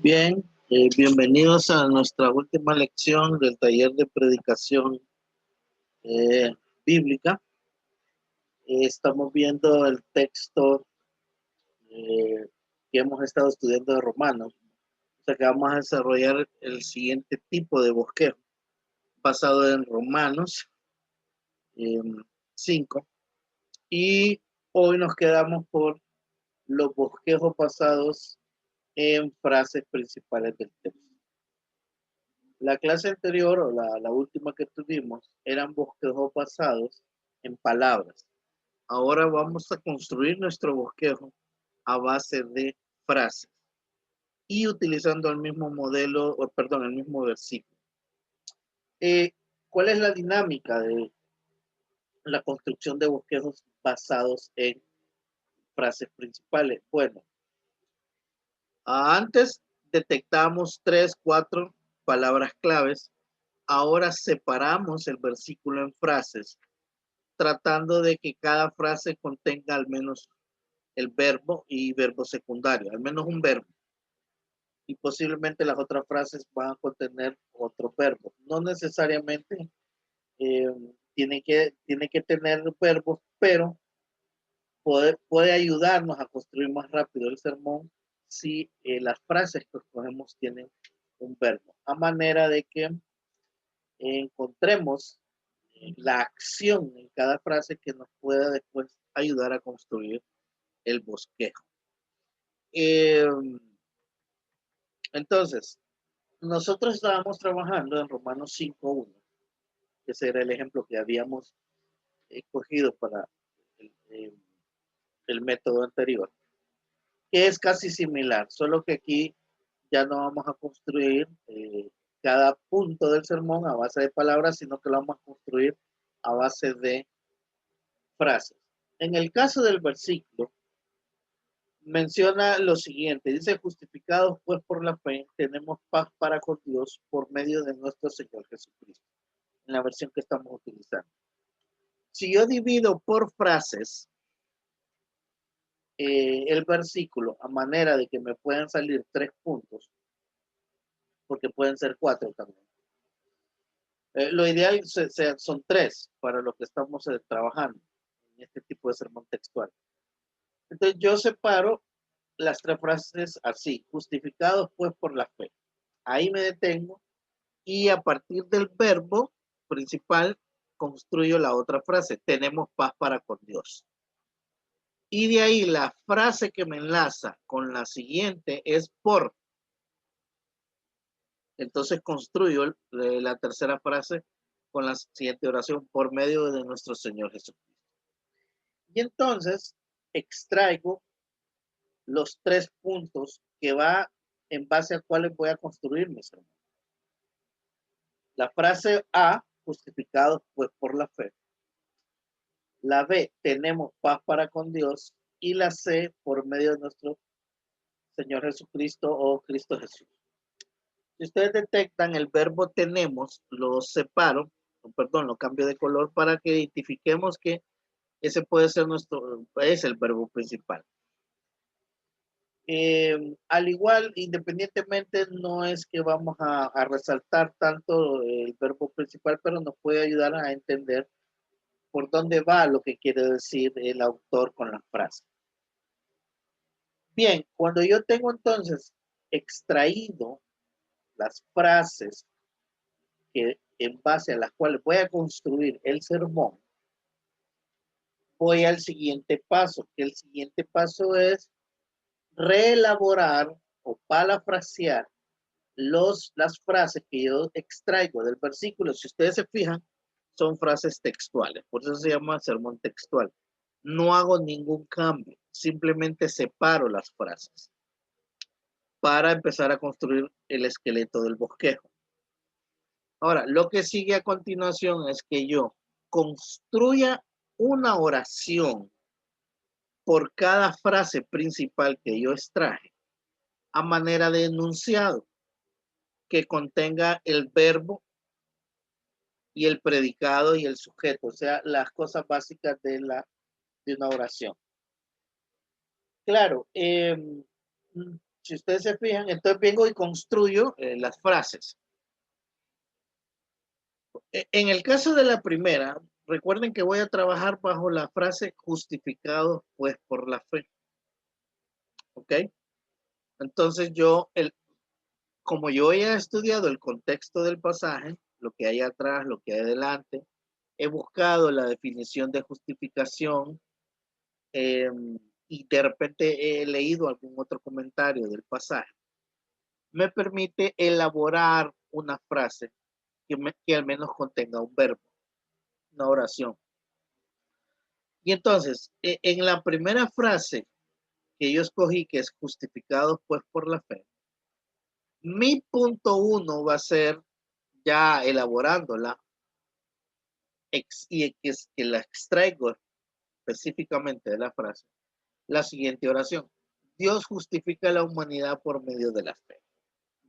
Bien, bienvenidos a nuestra última lección del taller de predicación eh, bíblica. Estamos viendo el texto eh, que hemos estado estudiando de Romanos. O sea que vamos a desarrollar el siguiente tipo de bosquejo basado en Romanos eh, 5. Y hoy nos quedamos por los bosquejos basados en frases principales del texto. La clase anterior o la última que tuvimos eran bosquejos basados en palabras. Ahora vamos a construir nuestro bosquejo a base de frases y utilizando el mismo modelo, o perdón, el mismo versículo. ¿Cuál es la dinámica de la construcción de bosquejos basados en frases principales? Bueno, antes detectamos 3, 4 palabras claves. Ahora separamos el versículo en frases tratando de que cada frase contenga al menos el verbo y verbo secundario, al menos un verbo. Y posiblemente las otras frases van a contener otro verbo. No necesariamente eh, tiene que tener verbos, pero puede ayudarnos a construir más rápido el sermón si las frases que escogemos tienen un verbo. A manera de que encontremos la acción en cada frase que nos pueda después ayudar a construir el bosquejo. Eh, entonces, nosotros estábamos trabajando en Romanos 5.1, que ese era el ejemplo que habíamos escogido para el método anterior, que es casi similar, solo que aquí ya no vamos a construir cada punto del sermón a base de palabras, sino que lo vamos a construir a base de frases. En el caso del versículo, menciona lo siguiente, dice, justificados pues por la fe, tenemos paz para con Dios por medio de nuestro Señor Jesucristo, en la versión que estamos utilizando. Si yo divido por frases el versículo a manera de que me puedan salir 3 puntos, porque pueden ser 4 también. Lo ideal son 3 para lo que estamos trabajando en este tipo de sermón textual. Entonces yo separo las 3 frases así, justificados pues por la fe. Ahí me detengo y a partir del verbo principal construyo la otra frase, tenemos paz para con Dios. Y de ahí la frase que me enlaza con la siguiente es por. Entonces construyo la tercera frase con la siguiente oración, por medio de nuestro Señor Jesucristo. Y entonces extraigo los 3 puntos que va en base a cuáles voy a construir mis hermanos. La frase A, justificados pues por la fe. La B, tenemos paz para con Dios. Y la C, por medio de nuestro Señor Jesucristo o Cristo Jesús. Si ustedes detectan el verbo tenemos, lo separo, perdón, lo cambio de color para que identifiquemos que ese puede ser es el verbo principal. Al igual, independientemente, no es que vamos a resaltar tanto el verbo principal, pero nos puede ayudar a entender por dónde va lo que quiere decir el autor con la frase. Bien, cuando yo tengo entonces extraído las frases que en base a las cuales voy a construir el sermón, voy al siguiente paso, que el siguiente paso es reelaborar o parafrasear las frases que yo extraigo del versículo. Si ustedes se fijan, son frases textuales, por eso se llama sermón textual. No hago ningún cambio, simplemente separo las frases para empezar a construir el esqueleto del bosquejo. Ahora, lo que sigue a continuación es que yo construya una oración por cada frase principal que yo extraje a manera de enunciado que contenga el verbo y el predicado y el sujeto, o sea, las cosas básicas de una oración. Claro, Si ustedes se fijan, entonces vengo y construyo las frases. En el caso de la primera, recuerden que voy a trabajar bajo la frase justificados pues por la fe. ¿Ok? Entonces como yo ya he estudiado el contexto del pasaje, lo que hay atrás, lo que hay adelante, he buscado la definición de justificación y de repente he leído algún otro comentario del pasaje, me permite elaborar una frase que al menos contenga un verbo, una oración. Y entonces, en la primera frase que yo escogí, que es justificados pues por la fe, mi punto uno va a ser, ya elaborándola, y que la extraigo específicamente de la frase, la siguiente oración. Dios justifica a la humanidad por medio de la fe.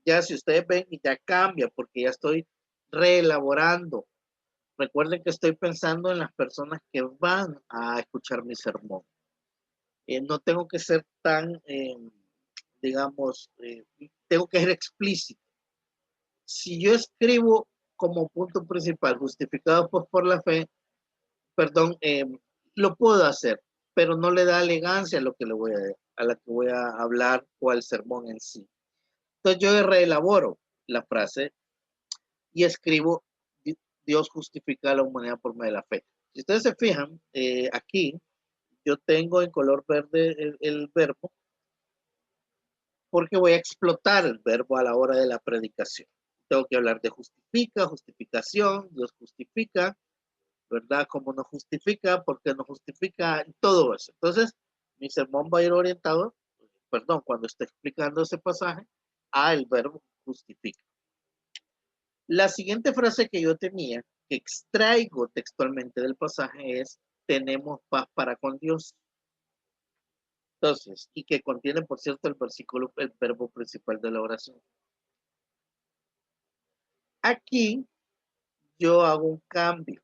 Ya si ustedes ven, ya cambia porque ya estoy reelaborando. Recuerden que estoy pensando en las personas que van a escuchar mi sermón. No tengo que ser tan, digamos, tengo que ser explícito. Si yo escribo como punto principal, justificado pues por la fe, perdón, lo puedo hacer, pero no le da elegancia a lo que a la que voy a hablar o al sermón en sí. Entonces yo reelaboro la frase y escribo: Dios justifica a la humanidad por medio de la fe. Si ustedes se fijan, aquí yo tengo en color verde el verbo, porque voy a explotar el verbo a la hora de la predicación. Tengo que hablar de justifica, justificación, Dios justifica, ¿verdad? ¿Cómo nos justifica? ¿Por qué nos justifica? Todo eso. Entonces, mi sermón va a ir orientado, perdón, cuando esté explicando ese pasaje, al verbo justifica. La siguiente frase que yo tenía, que extraigo textualmente del pasaje, es: tenemos paz para con Dios. Entonces, y que contiene, por cierto, el verbo principal de la oración. Aquí yo hago un cambio.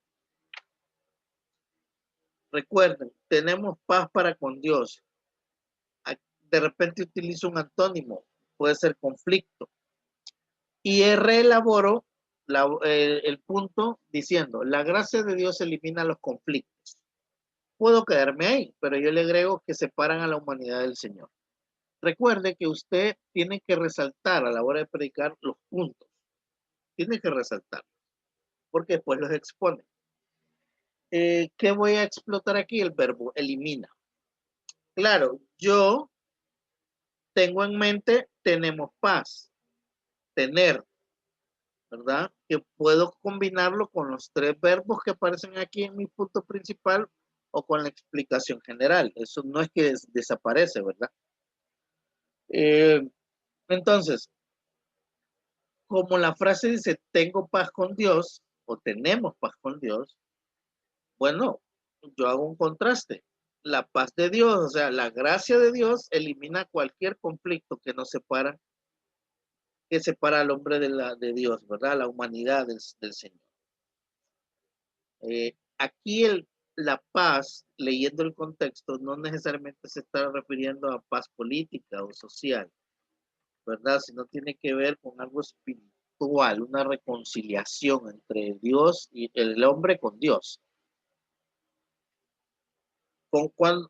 Recuerden, tenemos paz para con Dios. De repente utilizo un antónimo, puede ser conflicto. Y reelaboro el punto diciendo: la gracia de Dios elimina los conflictos. Puedo quedarme ahí, pero yo le agrego que separan a la humanidad del Señor. Recuerde que usted tiene que resaltar a la hora de predicar los puntos. Tiene que resaltar, porque después los expone. ¿Qué voy a explotar aquí? El verbo elimina. Claro, yo tengo en mente, tenemos paz, tener, ¿verdad? Que puedo combinarlo con los tres verbos que aparecen aquí en mi punto principal o con la explicación general. Eso no es que desaparece, ¿verdad? Entonces, como la frase dice tengo paz con Dios o tenemos paz con Dios, bueno, yo hago un contraste. La paz de Dios, o sea, la gracia de Dios elimina cualquier conflicto que nos separa, que separa al hombre de Dios, ¿verdad? La humanidad del Señor. Aquí la paz, leyendo el contexto, no necesariamente se está refiriendo a paz política o social, ¿verdad? Sino tiene que ver con algo espiritual, una reconciliación entre Dios y el hombre con Dios.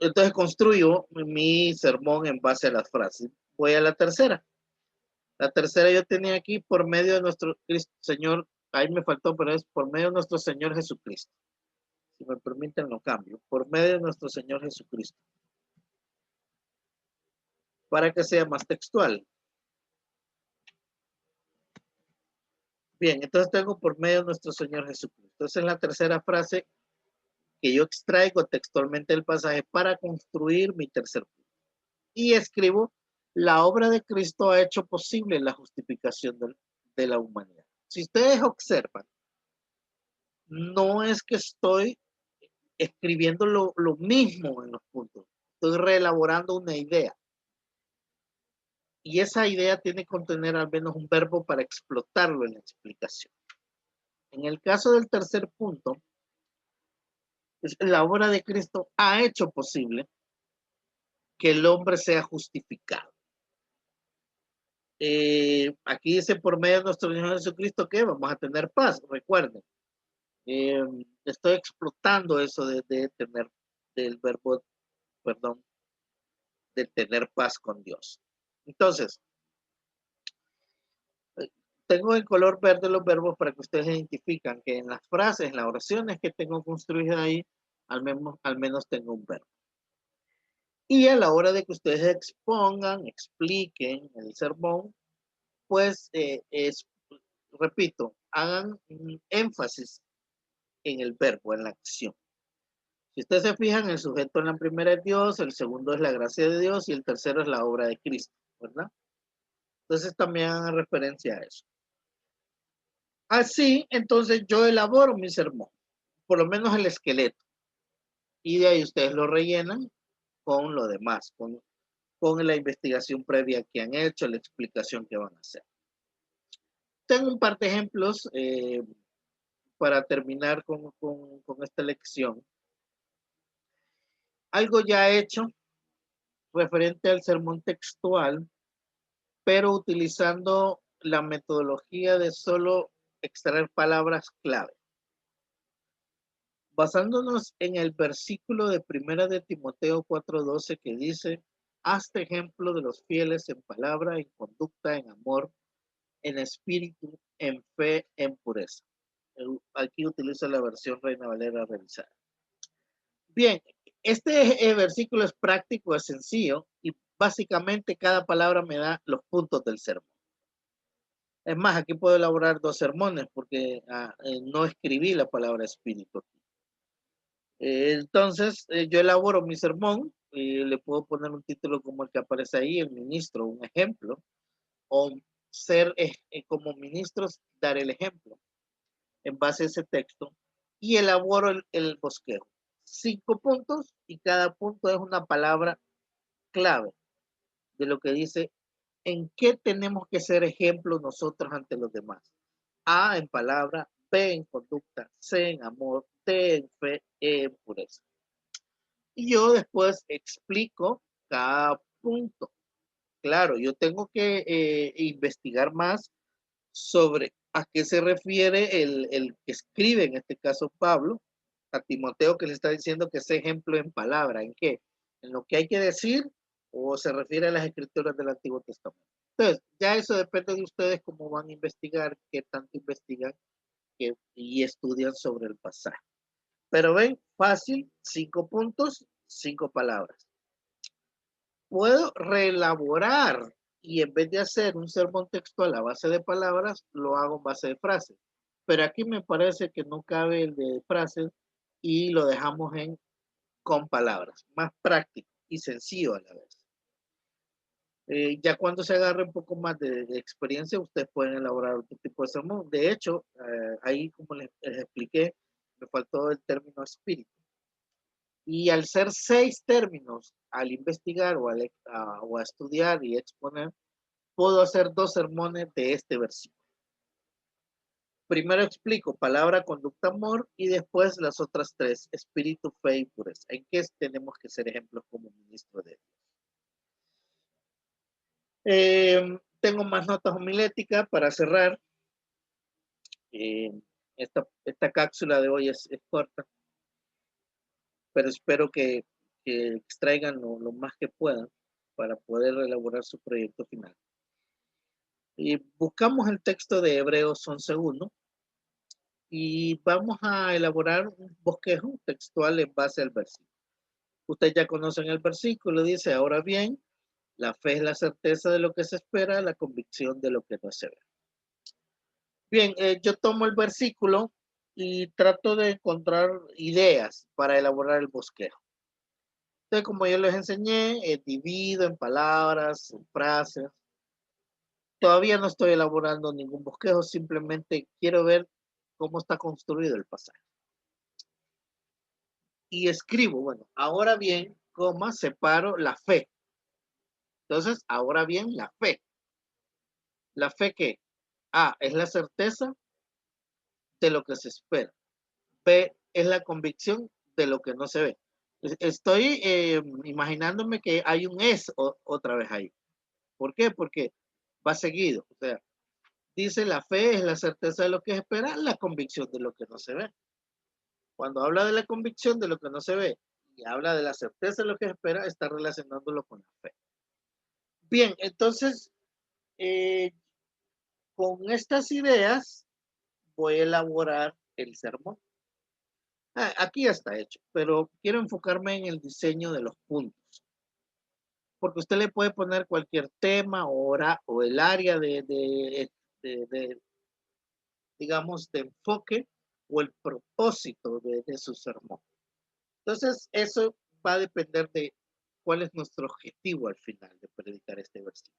Entonces construyo mi sermón en base a las frases. Voy a la tercera. La tercera yo tenía aquí: por medio de nuestro Señor, ahí me faltó, pero es por medio de nuestro Señor Jesucristo. Si me permiten lo cambio. Por medio de nuestro Señor Jesucristo. Para que sea más textual. Bien, entonces tengo por medio de nuestro Señor Jesucristo. Entonces es la tercera frase que yo extraigo textualmente del pasaje para construir mi tercer punto. Y escribo: la obra de Cristo ha hecho posible la justificación de la humanidad. Si ustedes observan, no es que estoy escribiendo lo mismo en los puntos, estoy reelaborando una idea. Y esa idea tiene que contener al menos un verbo para explotarlo en la explicación. En el caso del tercer punto, la obra de Cristo ha hecho posible que el hombre sea justificado. Aquí dice por medio de nuestro Señor Jesucristo que vamos a tener paz, recuerden. Estoy explotando eso de tener, del verbo, perdón, de tener paz con Dios. Entonces, tengo en color verde los verbos para que ustedes identifican que en las frases, en las oraciones que tengo construidas ahí, al menos tengo un verbo. Y a la hora de que ustedes expongan, expliquen el sermón, pues repito, hagan énfasis en el verbo, en la acción. Si ustedes se fijan, el sujeto en la primera es Dios, el segundo es la gracia de Dios y el tercero es la obra de Cristo, ¿verdad? Entonces también hagan referencia a eso. Así, entonces yo elaboro mi sermón, por lo menos el esqueleto, y de ahí ustedes lo rellenan con lo demás, con la investigación previa que han hecho, la explicación que van a hacer. Tengo un par de ejemplos para terminar con esta lección. Algo ya hecho referente al sermón textual, pero utilizando la metodología de solo extraer palabras clave. Basándonos en el versículo de 1 de Timoteo 4:12 que dice, hazte ejemplo de los fieles en palabra, en conducta, en amor, en espíritu, en fe, en pureza. Aquí utilizo la versión Reina Valera revisada. Bien, este versículo es práctico, es sencillo y básicamente cada palabra me da los puntos del sermón. Es más, aquí puedo elaborar 2 sermones porque no escribí la palabra espíritu. Entonces, yo elaboro mi sermón y le puedo poner un título como el que aparece ahí, el ministro, un ejemplo, o ser como ministros, dar el ejemplo en base a ese texto y elaboro el bosquejo. 5 puntos y cada punto es una palabra clave de lo que dice en qué tenemos que ser ejemplos nosotros ante los demás. A en palabra, B en conducta, C en amor, D en fe, E en pureza. Y yo después explico cada punto. Claro, yo tengo que investigar más sobre a qué se refiere el que escribe, en este caso Pablo, a Timoteo, que le está diciendo que ese ejemplo en palabra, ¿en qué? ¿En lo que hay que decir o se refiere a las escrituras del Antiguo Testamento? Entonces, ya eso depende de ustedes cómo van a investigar, qué tanto investigan y estudian sobre el pasaje. Pero ven, fácil, 5 puntos, 5 palabras. Puedo reelaborar y en vez de hacer un sermón textual a base de palabras, lo hago en base de frases. Pero aquí me parece que no cabe el de frases y lo dejamos en con palabras, más práctico y sencillo a la vez. Ya cuando se agarre un poco más de experiencia, ustedes pueden elaborar otro tipo de sermón. De hecho, ahí como les expliqué, me faltó el término espíritu. Y al ser 6 términos, al investigar o a estudiar y exponer, puedo hacer 2 sermones de este versículo. Primero explico palabra, conducta, amor y después las otras 3, espíritu, fe y pureza. ¿En qué tenemos que ser ejemplos como ministro de Dios? Tengo más notas homiléticas para cerrar. Esta cápsula de hoy es corta, pero espero que extraigan lo más que puedan para poder elaborar su proyecto final. Y buscamos el texto de Hebreos 11:1 y vamos a elaborar un bosquejo textual en base al versículo. Ustedes ya conocen el versículo, dice, ahora bien, la fe es la certeza de lo que se espera, la convicción de lo que no se ve. Bien, yo tomo el versículo y trato de encontrar ideas para elaborar el bosquejo. Entonces, como yo les enseñé, divido en palabras, en frases. Todavía no estoy elaborando ningún bosquejo, simplemente quiero ver cómo está construido el pasaje. Y escribo, bueno, ahora bien, coma, separo la fe. Entonces, ahora bien, la fe. ¿La fe qué? A, es la certeza de lo que se espera. B, es la convicción de lo que no se ve. Estoy imaginándome que hay un es otra vez ahí. ¿Por qué? Porque va seguido. O sea, dice la fe es la certeza de lo que se espera, la convicción de lo que no se ve. Cuando habla de la convicción de lo que no se ve y habla de la certeza de lo que se espera, está relacionándolo con la fe. Bien, entonces, con estas ideas voy a elaborar el sermón. Aquí ya está hecho, pero quiero enfocarme en el diseño de los puntos. Porque usted le puede poner cualquier tema o el área de, digamos, de enfoque o el propósito de su sermón. Entonces, eso va a depender de cuál es nuestro objetivo al final de predicar este versículo.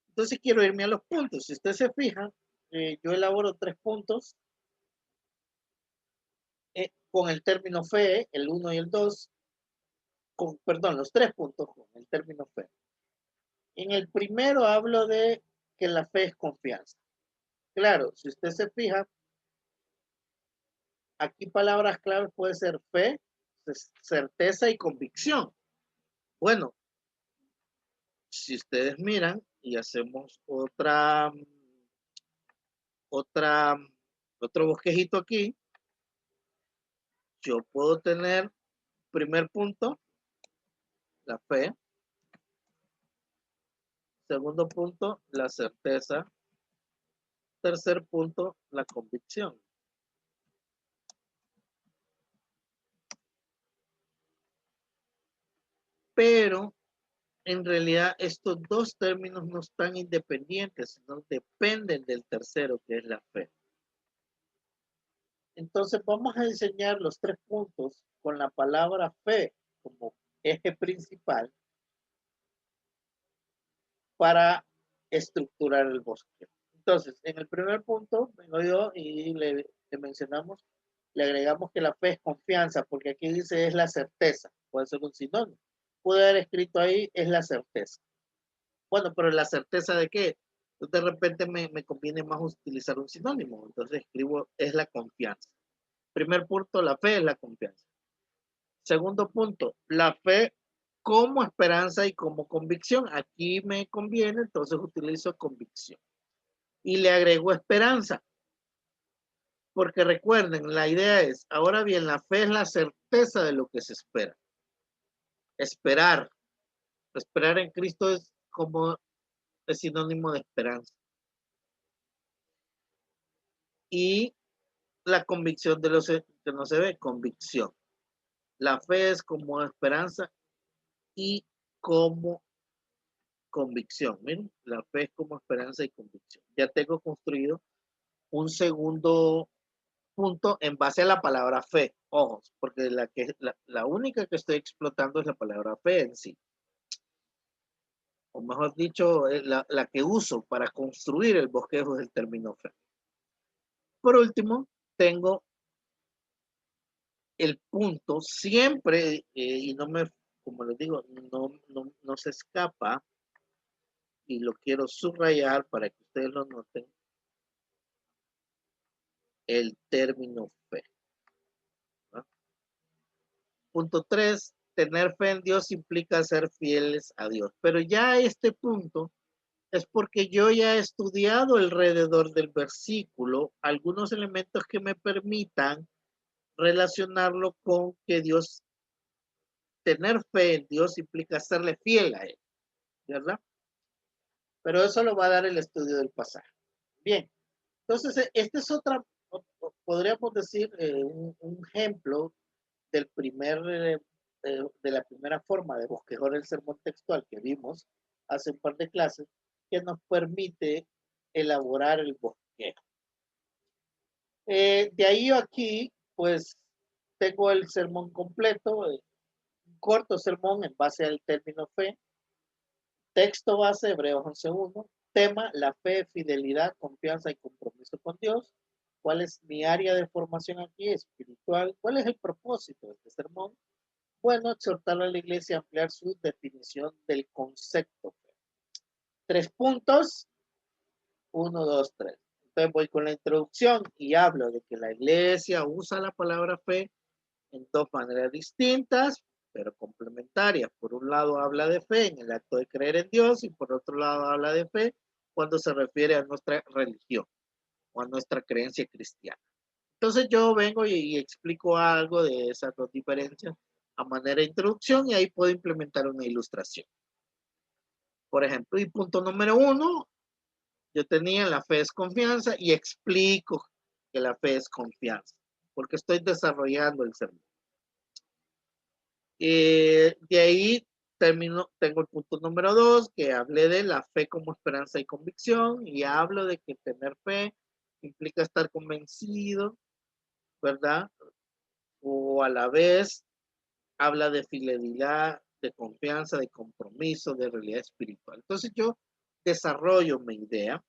Entonces, quiero irme a los puntos. Si usted se fija, yo elaboro 3 puntos con el término fe, el 1 y el 2, perdón, los 3 puntos con el término fe. En el primero hablo de que la fe es confianza. Claro, si usted se fija, aquí palabras claves puede ser fe, certeza y convicción. Bueno, si ustedes miran y hacemos otro bosquejito aquí, yo puedo tener primer punto, la fe, segundo punto, la certeza, tercer punto, la convicción. Pero en realidad estos dos términos no están independientes, sino dependen del tercero, que es la fe. Entonces vamos a diseñar los 3 puntos con la palabra fe como eje principal para estructurar el bosque. Entonces, en el primer punto, vengo yo y le mencionamos, le agregamos que la fe es confianza, porque aquí dice es la certeza, puede ser un sinónimo. Puede haber escrito ahí es la certeza. Bueno, pero la certeza de qué? Entonces, de repente me conviene más utilizar un sinónimo, entonces escribo es la confianza. Primer punto, la fe es la confianza. Segundo punto, la fe como esperanza y como convicción. Aquí me conviene, entonces utilizo convicción. Y le agrego esperanza. Porque recuerden, la idea es, ahora bien, la fe es la certeza de lo que se espera. Esperar. Esperar en Cristo es como es sinónimo de esperanza. Y la convicción de lo que no se ve, convicción. La fe es como esperanza y como convicción. Miren, la fe es como esperanza y convicción. Ya tengo construido un segundo punto en base a la palabra fe. Ojos, porque la única que estoy explotando es la palabra fe en sí. O mejor dicho, la que uso para construir el bosquejo es el término fe. Por último, tengo el punto siempre, y no me, como les digo, no se escapa, y lo quiero subrayar para que ustedes lo noten, el término fe. ¿No? Punto 3, tener fe en Dios implica ser fieles a Dios. Pero ya este punto es porque yo ya he estudiado alrededor del versículo algunos elementos que me permitan relacionarlo con que Dios, tener fe en Dios implica serle fiel a Él, ¿verdad? Pero eso lo va a dar el estudio del pasaje. Bien, entonces este es otra, podríamos decir, un ejemplo del de la primera forma de bosquejar el sermón textual que vimos hace un par de clases, que nos permite elaborar el bosquejo. De ahí aquí, pues, tengo el sermón completo, un corto sermón en base al término fe, texto base, Hebreos 11:1, tema, la fe, fidelidad, confianza y compromiso con Dios. ¿Cuál es mi área de formación aquí espiritual? ¿Cuál es el propósito de este sermón? Bueno, exhortar a la iglesia a ampliar su definición del concepto fe. 3 puntos, 1, 2, 3. Entonces voy con la introducción y hablo de que la iglesia usa la palabra fe en 2 maneras distintas, pero complementarias. Por un lado habla de fe en el acto de creer en Dios y por otro lado habla de fe cuando se refiere a nuestra religión o a nuestra creencia cristiana. Entonces yo vengo y explico algo de esas dos diferencias a manera de introducción y ahí puedo implementar una ilustración. Por ejemplo, y punto número 1, yo tenía la fe es confianza y explico que la fe es confianza, porque estoy desarrollando el sermón. De ahí tengo el punto número 2, que hablé de la fe como esperanza y convicción, y hablo de que tener fe implica estar convencido, ¿verdad? O a la vez habla de fidelidad, de confianza, de compromiso, de realidad espiritual. Entonces yo desarrollo mi idea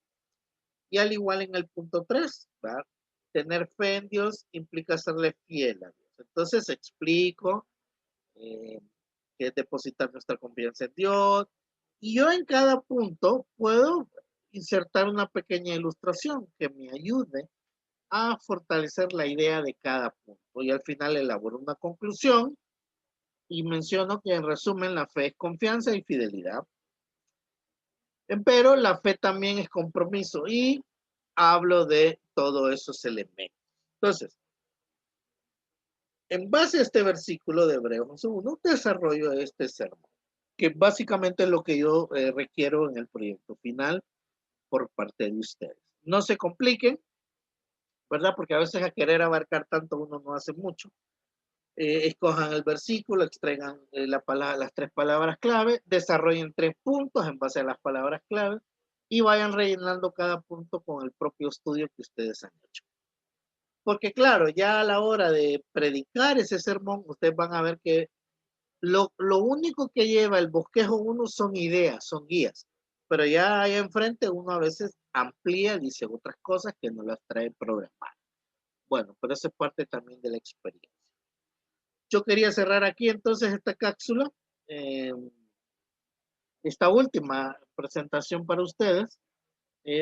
y al igual en el punto 3, ¿verdad? Tener fe en Dios implica serle fiel a Dios. Entonces explico eh, que es depositar nuestra confianza en Dios. Y yo en cada punto puedo insertar una pequeña ilustración que me ayude a fortalecer la idea de cada punto. Y al final elaboro una conclusión y menciono que en resumen la fe es confianza y fidelidad. Pero la fe también es compromiso y hablo de todos esos elementos. Entonces, en base a este versículo de Hebreos 1, desarrollo este sermón, que básicamente es lo que yo requiero en el proyecto final por parte de ustedes. No se compliquen, ¿verdad? Porque a veces a querer abarcar tanto uno no hace mucho. Escojan el versículo, extraigan las 3 palabras clave, desarrollen 3 puntos en base a las palabras clave y vayan rellenando cada punto con el propio estudio que ustedes han hecho. Porque claro, ya a la hora de predicar ese sermón, ustedes van a ver que lo único que lleva el bosquejo 1 son ideas, son guías, pero ya ahí enfrente uno a veces amplía, dice otras cosas que no las trae programadas. Bueno, pero eso es parte también de la experiencia. Yo quería cerrar aquí entonces esta cápsula, eh, esta última presentación para ustedes,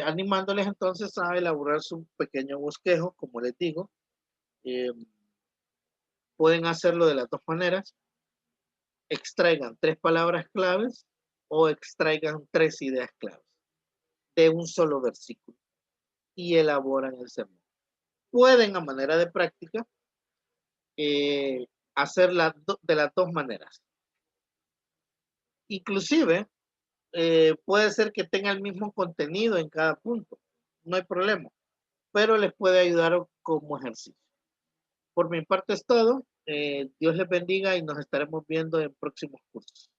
animándoles entonces a elaborar su pequeño bosquejo, como les digo. Eh, pueden hacerlo de las dos maneras. Extraigan 3 palabras claves o extraigan 3 ideas claves de un solo versículo y elaboran el sermón. Pueden a manera de práctica hacerla de las dos maneras. Inclusive puede ser que tenga el mismo contenido en cada punto, no hay problema, pero les puede ayudar como ejercicio. Por mi parte es todo. Dios les bendiga y nos estaremos viendo en próximos cursos.